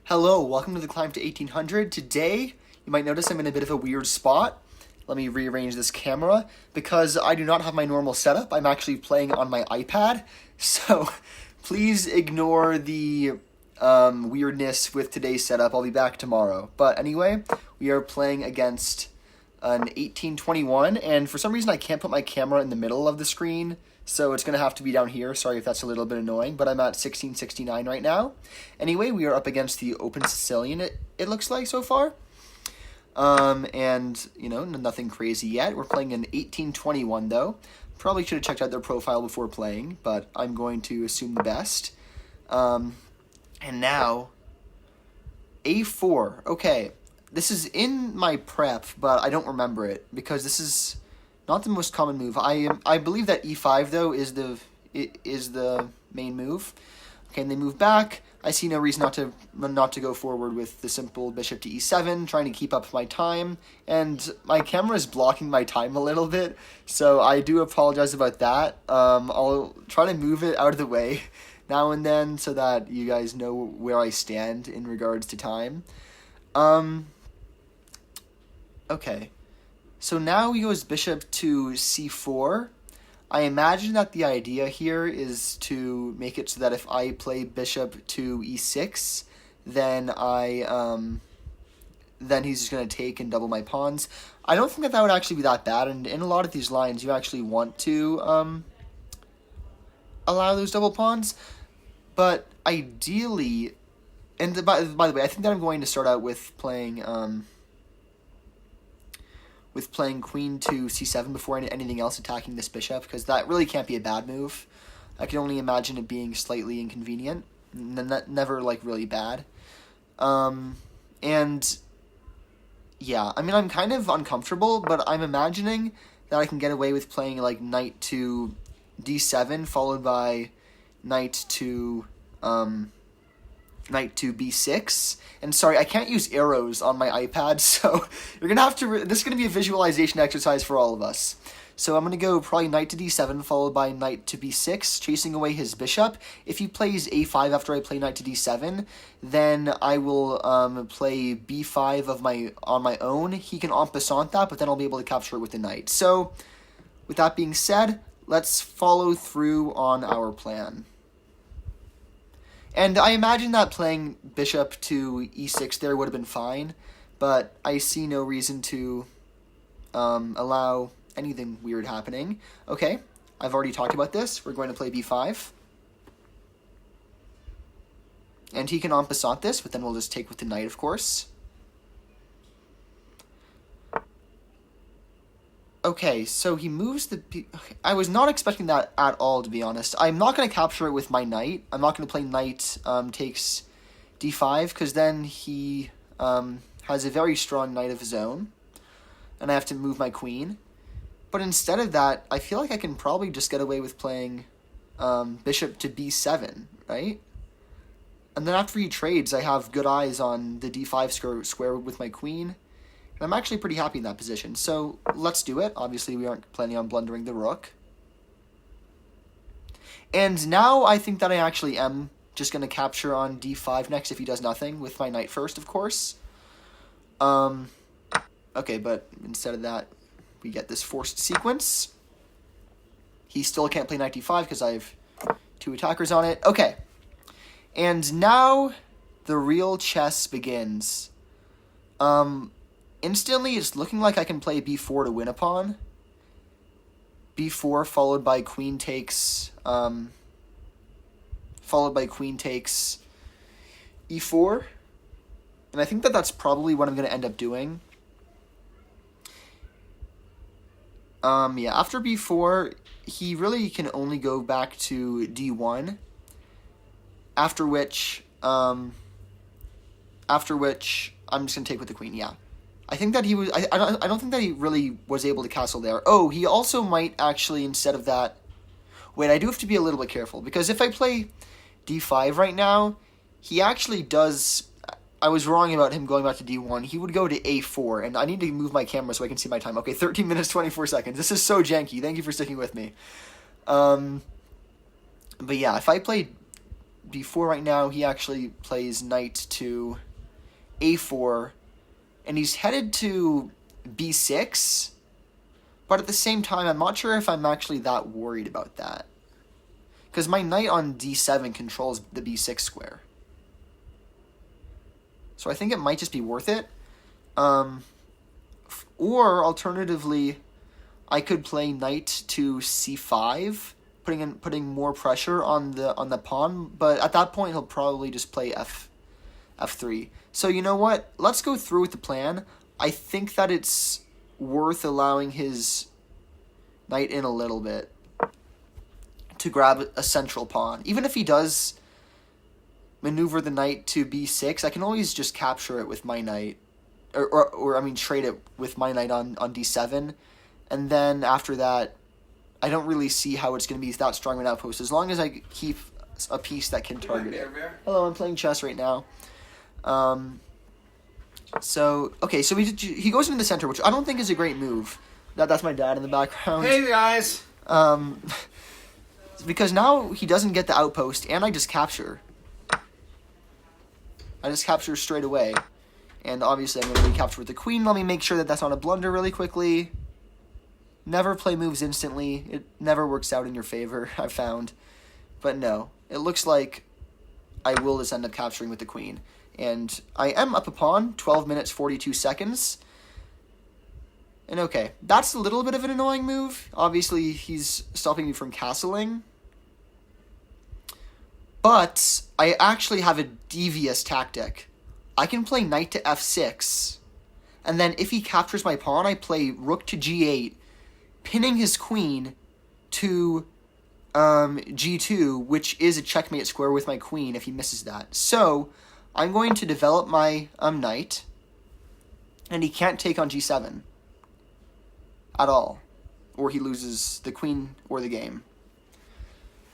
Hello, welcome to the Climb to 1800. Today, you might notice I'm in a bit of a weird spot. Let me rearrange this camera because I do not have my normal setup. I'm actually playing on my iPad, so please ignore the weirdness with today's setup. I'll be back tomorrow. But anyway, we are playing against an 1821, and for some reason I can't put my camera in the middle of the screen, so it's going to have to be down here. Sorry if that's a little bit annoying, but I'm at 1669 right now. Anyway, we are up against the Open Sicilian, it looks like so far. And, you know, nothing crazy yet. We're playing an 1821, though. Probably should have checked out their profile before playing, but I'm going to assume the best. And now, A4. Okay, this is in my prep, but I don't remember it, because this is not the most common move. I believe that E5 though is the main move. Okay, and they move back. I see no reason not to go forward with the simple bishop to E7, trying to keep up my time. And my camera is blocking my time a little bit, so I do apologize about that. I'll try to move it out of the way now and then so that you guys know where I stand in regards to time. Okay. So now he goes bishop to c4. I imagine that the idea here is to make it so that if I play bishop to e6, then then he's just going to take and double my pawns. I don't think that would actually be that bad, and in a lot of these lines, you actually want to allow those double pawns. But ideally, and by the way, I think that I'm going to start out with playing queen to c7 before anything else attacking this bishop, because that really can't be a bad move. I can only imagine it being slightly inconvenient, never like really bad. And yeah, I mean, I'm kind of uncomfortable, but I'm imagining that I can get away with playing like knight to d7 followed by knight to b6. And sorry, I can't use arrows on my iPad, so you're gonna have to this is gonna be a visualization exercise for all of us. So I'm gonna go probably knight to d7 followed by knight to b6, chasing away his bishop. If he plays a5 after I play knight to d7, then I will play b5 on my own. He can en passant that, but then I'll be able to capture it with the knight. So with that being said, let's follow through on our plan. And I imagine that playing bishop to e6 there would have been fine, but I see no reason to allow anything weird happening. Okay, I've already talked about this. We're going to play b5. And he can en passant this, but then we'll just take with the knight, of course. Okay, so he moves the... I was not expecting that at all, to be honest. I'm not going to capture it with my knight. I'm not going to play knight takes d5, because then he has a very strong knight of his own, and I have to move my queen. But instead of that, I feel like I can probably just get away with playing bishop to b7, right? And then after he trades, I have good eyes on the d5 square with my queen. I'm actually pretty happy in that position, so let's do it. Obviously, we aren't planning on blundering the rook. And now I think that I actually am just going to capture on d5 next if he does nothing, with my knight first, of course. Okay, but instead of that, we get this forced sequence. He still can't play knight d5 because I have two attackers on it. Okay, and now the real chess begins. Instantly, it's looking like I can play b4 to win a pawn. b4 followed by queen takes e4. And I think that that's probably what I'm going to end up doing. Yeah, after b4, he really can only go back to d1. After which I'm just going to take with the queen, yeah. I think that he was... I don't think that he really was able to castle there. Oh, he also might actually, instead of that... Wait, I do have to be a little bit careful, because if I play d5 right now, he actually does... I was wrong about him going back to d1. He would go to a4, and I need to move my camera so I can see my time. Okay, 13 minutes, 24 seconds. This is so janky. Thank you for sticking with me. But yeah, if I play before right now, he actually plays knight to a4, and he's headed to b6, but at the same time, I'm not sure if I'm actually that worried about that. Because my knight on d7 controls the b6 square. So I think it might just be worth it. Or alternatively, I could play knight to c5, putting more pressure on the pawn. But at that point, he'll probably just play f3. So you know what? Let's go through with the plan. I think that it's worth allowing his knight in a little bit to grab a central pawn. Even if he does maneuver the knight to b6, I can always just capture it with my knight. Or trade it with my knight on d7. And then after that, I don't really see how it's going to be that strong an outpost, as long as I keep a piece that can target it. Hello, I'm playing chess right now. So he goes into the center, which I don't think is a great move. That's my dad in the background. Hey, guys! Because now he doesn't get the outpost, and I just capture. I just capture straight away. And obviously I'm going to recapture with the queen. Let me make sure that that's not a blunder really quickly. Never play moves instantly. It never works out in your favor, I've found. But no, it looks like I will just end up capturing with the queen. And I am up a pawn, 12 minutes, 42 seconds. And okay, that's a little bit of an annoying move. Obviously, he's stopping me from castling. But I actually have a devious tactic. I can play knight to f6, and then if he captures my pawn, I play rook to g8, pinning his queen to g2, which is a checkmate square with my queen if he misses that. So I'm going to develop my knight, and he can't take on g7 at all, or he loses the queen or the game.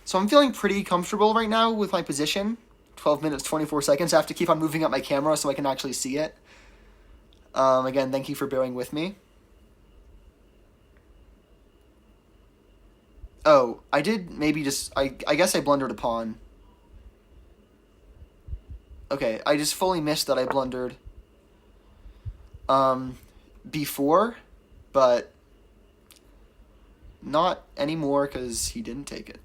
So I'm feeling pretty comfortable right now with my position. 12 minutes, 24 seconds. I have to keep on moving up my camera so I can actually see it. Again, thank you for bearing with me. Oh, I did maybe just... I guess I blundered a pawn. Okay, I just fully missed that I blundered before, but not anymore because he didn't take it.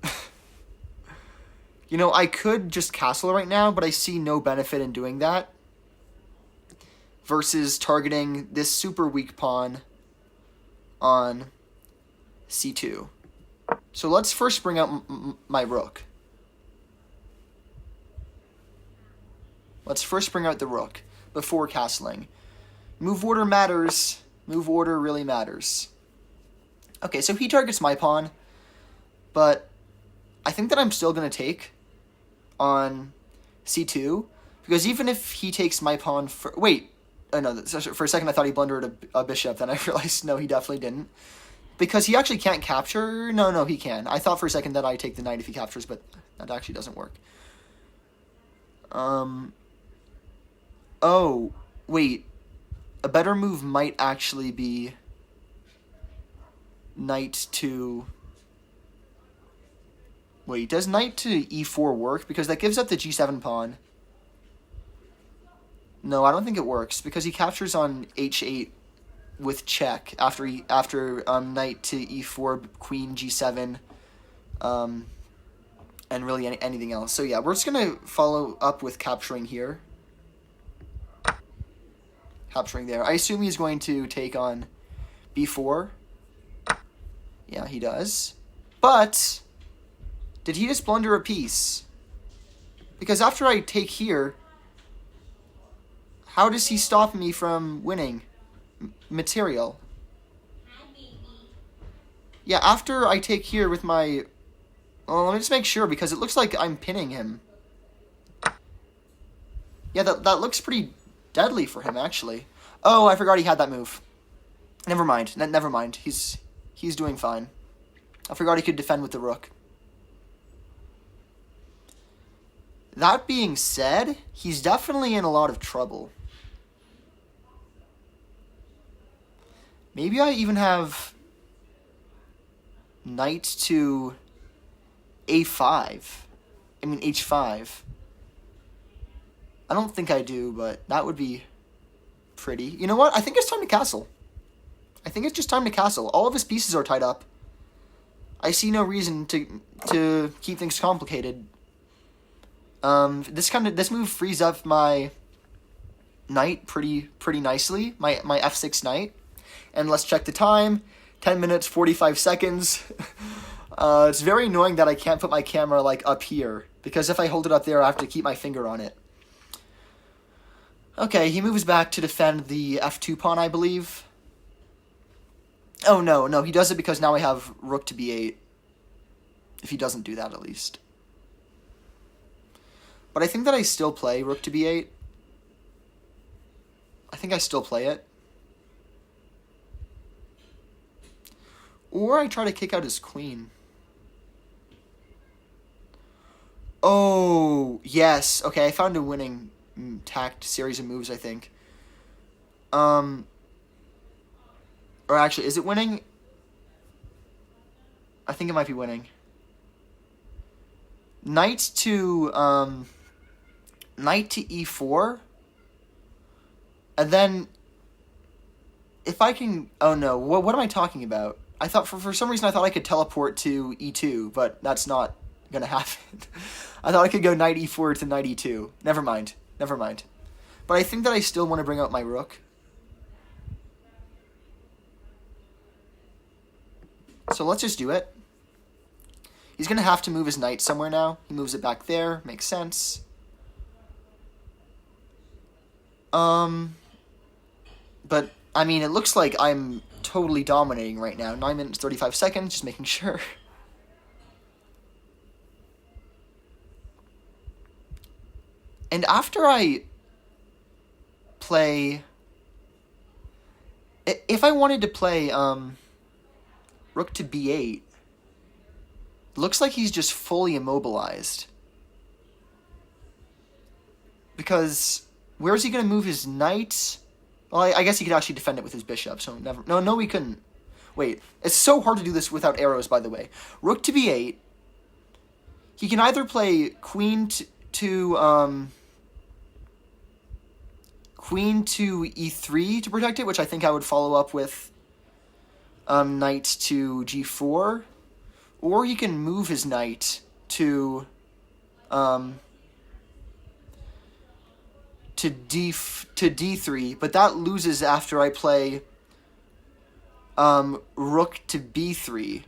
You know, I could just castle right now, but I see no benefit in doing that versus targeting this super weak pawn on c2. So let's first bring out my rook. Let's first bring out the rook before castling. Move order matters. Move order really matters. Okay, so he targets my pawn, but I think that I'm still going to take on c2, because even if he takes my pawn for... Wait, no, for a second I thought he blundered a bishop, then I realized no, he definitely didn't. Because he actually can't capture... No, he can. I thought for a second that I take the knight if he captures, but that actually doesn't work. Oh, wait. A better move might actually be knight to... Wait, does knight to e4 work? Because that gives up the g7 pawn. No, I don't think it works, because he captures on h8 with check after knight to e4, queen g7, and really anything else. So yeah, we're just going to follow up with capturing here. Capturing there. I assume he's going to take on b4. Yeah, he does. But... did he just blunder a piece? Because after I take here, how does he stop me from winning material? Yeah, after I take here with my... well, let me just make sure, because it looks like I'm pinning him. Yeah, that looks pretty deadly for him, actually. Oh, I forgot he had that move. Never mind. Never mind. He's doing fine. I forgot he could defend with the rook. That being said, he's definitely in a lot of trouble. Maybe I even have knight to a5. I mean, h5. I don't think I do, but that would be pretty. You know what? I think it's time to castle. I think it's just time to castle. All of his pieces are tied up. I see no reason to keep things complicated. This move frees up my knight pretty nicely. My f6 knight. And let's check the time. 10 minutes 45 seconds. It's very annoying that I can't put my camera like up here, because if I hold it up there, I have to keep my finger on it. Okay, he moves back to defend the f2 pawn, I believe. Oh, no, he does it because now I have rook to b8. If he doesn't do that, at least. But I think that I still play rook to b8. I think I still play it. Or I try to kick out his queen. Oh, yes. Okay, I found a winning tact series of moves, I think. Or actually, is it winning? I think it might be winning. Knight to e4. And then if I can, oh no, what am I talking about? I thought for some reason I thought I could teleport to e2, but that's not going to happen. I thought I could go knight e4 to knight e2. Never mind. But I think that I still want to bring out my rook. So let's just do it. He's going to have to move his knight somewhere now. He moves it back there. Makes sense. But, I mean, it looks like I'm totally dominating right now. 9 minutes, 35 seconds, just making sure. And after I play... If I wanted to play rook to b8, looks like he's just fully immobilized. Because where is he going to move his knight? Well, I guess he could actually defend it with his bishop, so never... No, we couldn't. Wait, it's so hard to do this without arrows, by the way. Rook to b8. He can either play queen to e3 to protect it, which I think I would follow up with knight to g4. Or he can move his knight to d3, but that loses after I play rook to b3.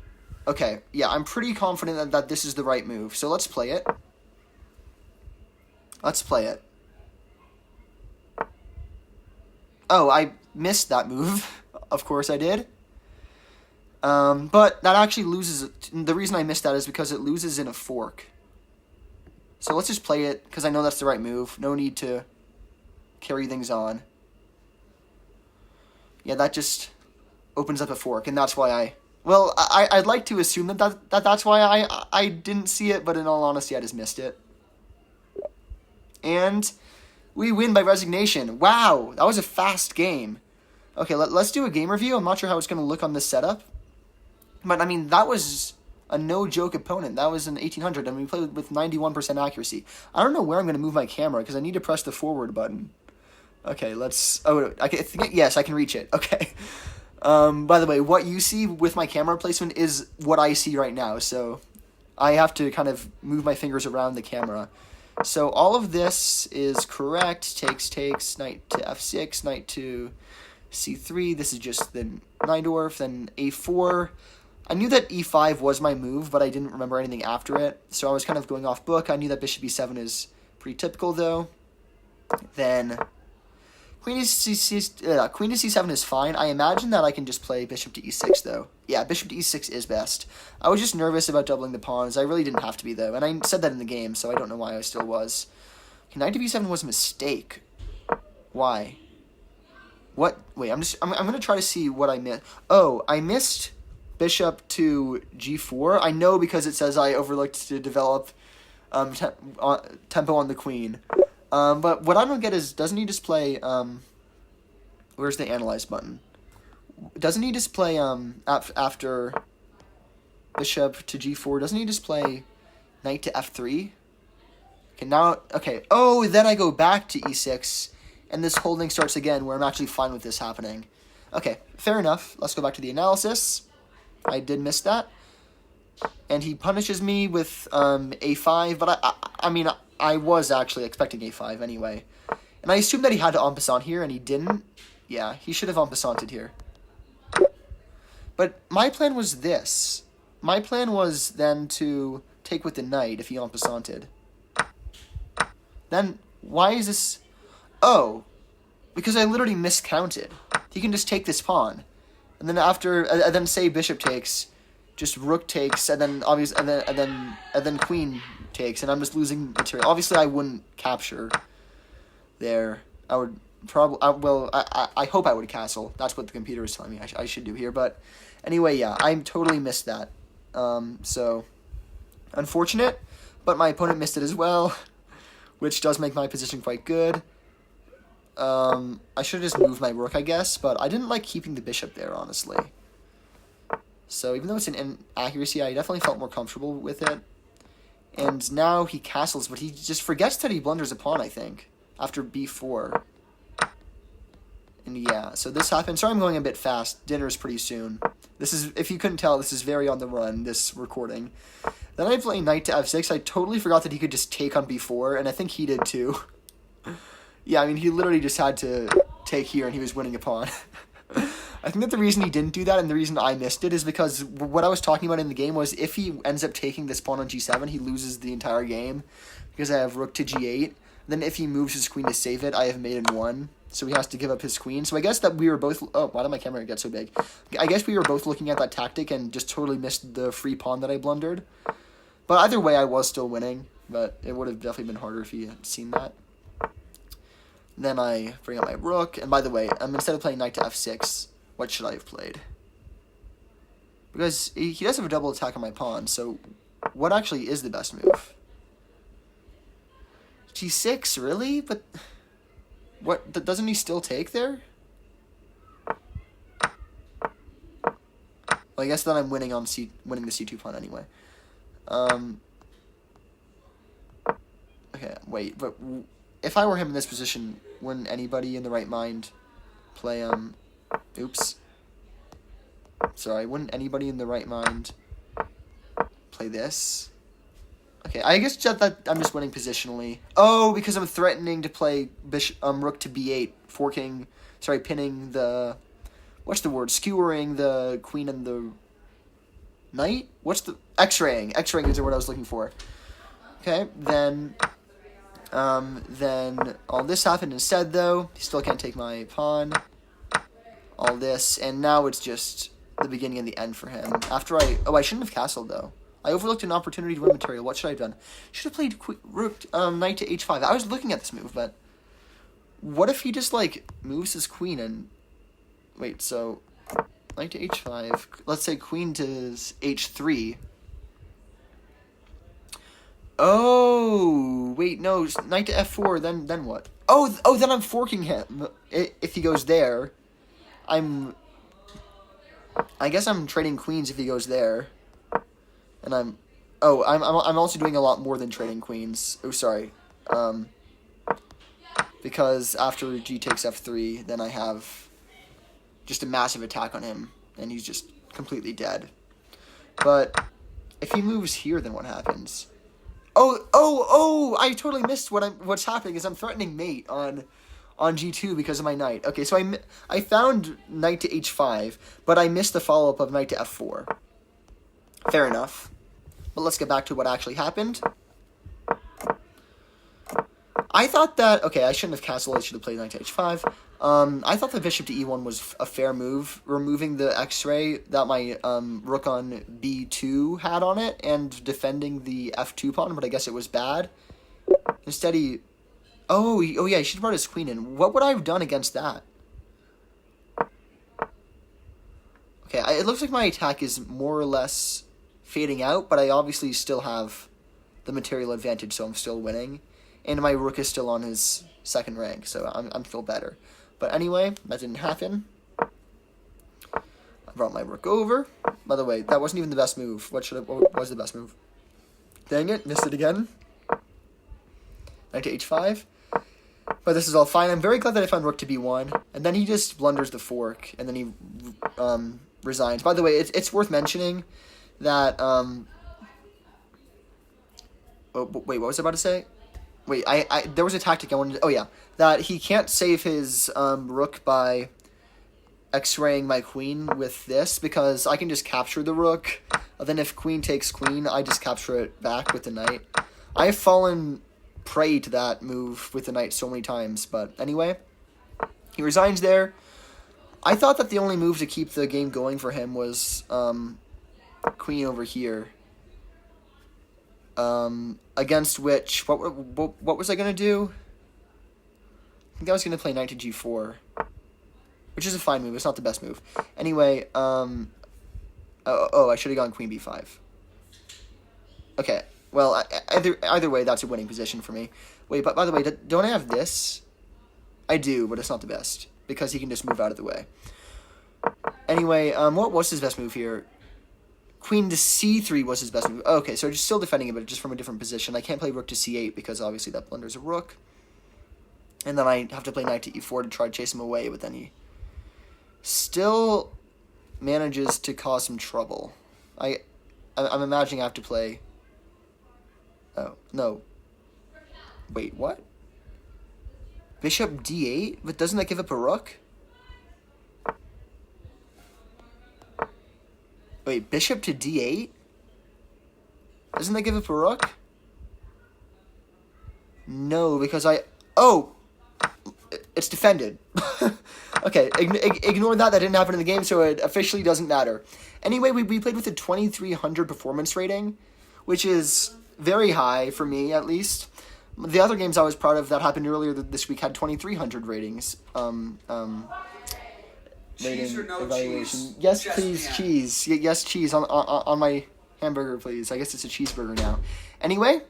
Okay, yeah, I'm pretty confident that this is the right move. So let's play it. Oh, I missed that move. Of course I did. But that actually loses... The reason I missed that is because it loses in a fork. So let's just play it, because I know that's the right move. No need to carry things on. Yeah, that just opens up a fork, and that's why I... Well, I'd like to assume that's why I didn't see it, but in all honesty, I just missed it. And we win by resignation. Wow, that was a fast game. Okay, let's do a game review. I'm not sure how it's going to look on this setup. But, I mean, that was a no-joke opponent. That was an 1800, and we played with 91% accuracy. I don't know where I'm going to move my camera, because I need to press the forward button. Okay, let's... Oh, yes, I can reach it. Okay. By the way, what you see with my camera placement is what I see right now, so I have to kind of move my fingers around the camera. So all of this is correct. Takes, knight to f6, knight to c3. This is just the Najdorf, then a4. I knew that e5 was my move, but I didn't remember anything after it, so I was kind of going off book. I knew that bishop e7 is pretty typical, though. Then queen to c7 is fine. I imagine that I can just play bishop to e6, though. Yeah, bishop to e6 is best. I was just nervous about doubling the pawns. I really didn't have to be, though, and I said that in the game, so I don't know why I still was. Okay, knight to b7 was a mistake. Why? What? Wait, I'm going to try to see what I missed. Oh, I missed bishop to g4. I know because it says I overlooked to develop tempo on the queen. But what I don't get is, doesn't he just play, where's the analyze button? Doesn't he just play, after bishop to g4, doesn't he just play knight to f3? Okay, now, okay. Oh, then I go back to e6, and this holding starts again, where I'm actually fine with this happening. Okay, fair enough. Let's go back to the analysis. I did miss that. And he punishes me with a5, but I mean, I was actually expecting a5 anyway. And I assumed that he had to en passant here, and he didn't. Yeah, he should have en passanted here. But my plan was this. My plan was then to take with the knight if he en passanted. Then, why is this... Oh, because I literally miscounted. He can just take this pawn. And then after, and then say bishop takes, just rook takes, and then obviously, and then queen takes, and I'm just losing material. Obviously, I wouldn't capture there. I would probably, I hope I would castle. That's what the computer is telling me I should do here. But anyway, yeah, I totally missed that. So, unfortunate, but my opponent missed it as well, which does make my position quite good. I should have just moved my rook, I guess, but I didn't like keeping the bishop there, honestly. So even though it's an inaccuracy, I definitely felt more comfortable with it. And now he castles, but he just forgets that he blunders a pawn, I think, after b4. And yeah, so this happened. Sorry I'm going a bit fast. Dinner's pretty soon. This is, if you couldn't tell, this is very on the run, this recording. Then I play knight to f6. I totally forgot that he could just take on b4, and I think he did too. Yeah, I mean, he literally just had to take here, and he was winning a pawn. I think that the reason he didn't do that, and the reason I missed it, is because what I was talking about in the game was if he ends up taking this pawn on g7, he loses the entire game, because I have rook to g8. Then if he moves his queen to save it, I have mate in 1, so he has to give up his queen. So I guess that we were both... Oh, why did my camera get so big? I guess we were both looking at that tactic and just totally missed the free pawn that I blundered. But either way, I was still winning, but it would have definitely been harder if he had seen that. Then I bring up my rook, and by the way, instead of playing knight to f6, what should I have played? Because he does have a double attack on my pawn, so what actually is the best move? g6, really? But what, doesn't he still take there? Well, I guess then I'm winning on winning the c2 pawn anyway. Okay, wait, but if I were him in this position, wouldn't anybody in the right mind play, oops. Sorry, wouldn't anybody in the right mind play this? Okay, I guess that I'm just winning positionally. Oh, because I'm threatening to play rook to b8, pinning the, what's the word? Skewering the queen and the knight? What's the, x-raying. X-raying is the word I was looking for. Okay, then all this happened instead, though. He still can't take my pawn. All this, and now it's just the beginning and the end for him. After I shouldn't have castled, though. I overlooked an opportunity to win material. What should I have done? Should have played rook, knight to h5. I was looking at this move, but what if he just, like, moves his queen and... Wait, so knight to h5. Let's say queen to h3. Oh, wait, no, knight to f4, then what? Oh, then I'm forking him. If he goes there, I guess I'm trading queens if he goes there. And I'm also doing a lot more than trading queens. Oh, sorry. Because after g takes f3, then I have just a massive attack on him, and he's just completely dead. But if he moves here, then what happens? Oh! I totally missed what's happening. Is I'm threatening mate on g2 because of my knight. Okay, so I found knight to h5, but I missed the follow up of knight to f4. Fair enough. But let's get back to what actually happened. I thought that... Okay, I shouldn't have castled. I should have played knight to h5. I thought the bishop to e1 was a fair move, removing the x-ray that my rook on b2 had on it, and defending the f2 pawn, but I guess it was bad. Instead he... Oh yeah, he should have brought his queen in. What would I have done against that? Okay, it looks like my attack is more or less fading out, but I obviously still have the material advantage, so I'm still winning. And my rook is still on his second rank, so I'm still better. But anyway, that didn't happen. I brought my rook over. By the way, that wasn't even the best move. What was the best move? Dang it, missed it again. Knight to h5. But this is all fine. I'm very glad that I found rook to b1. And then he just blunders the fork, and then he resigns. By the way, it's worth mentioning that... oh, wait, what was I about to say? Wait, there was a tactic I wanted to... Oh, yeah. That he can't save his rook by x-raying my queen with this, because I can just capture the rook. And then if queen takes queen, I just capture it back with the knight. I've fallen prey to that move with the knight so many times, but anyway. He resigns there. I thought that the only move to keep the game going for him was queen over here. Against which, what was I going to do? I think I was going to play knight to g4, which is a fine move. It's not the best move. Anyway, I should have gone queen b5. Okay, well, either way, that's a winning position for me. Wait, but by the way, don't I have this? I do, but it's not the best, because he can just move out of the way. Anyway, what was his best move here? Queen to c3 was his best move. Okay, so just still defending it, but just from a different position. I can't play rook to c8 because obviously that blunders a rook. And then I have to play knight to e4 to try to chase him away, but then he still manages to cause some trouble. I'm imagining I have to play... Oh, no. Wait, what? Bishop d8? But doesn't that give up a rook? Wait, bishop to d8? Doesn't that give up a rook? No, because Oh! It's defended. Okay, ignore that. That didn't happen in the game, so it officially doesn't matter. Anyway, we played with a 2300 performance rating, which is very high for me, at least. The other games I was proud of that happened earlier this week had 2300 ratings. Cheese or no evaluation. cheese? Yes, Just please, man. cheese. Yes, cheese on my hamburger, please. I guess it's a cheeseburger now. Anyway,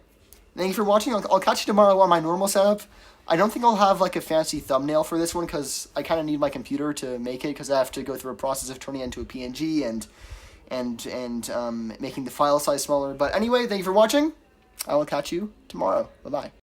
thank you for watching. I'll catch you tomorrow on my normal setup. I don't think I'll have like a fancy thumbnail for this one because I kind of need my computer to make it because I have to go through a process of turning it into a PNG and making the file size smaller. But anyway, thank you for watching. I will catch you tomorrow. Bye-bye.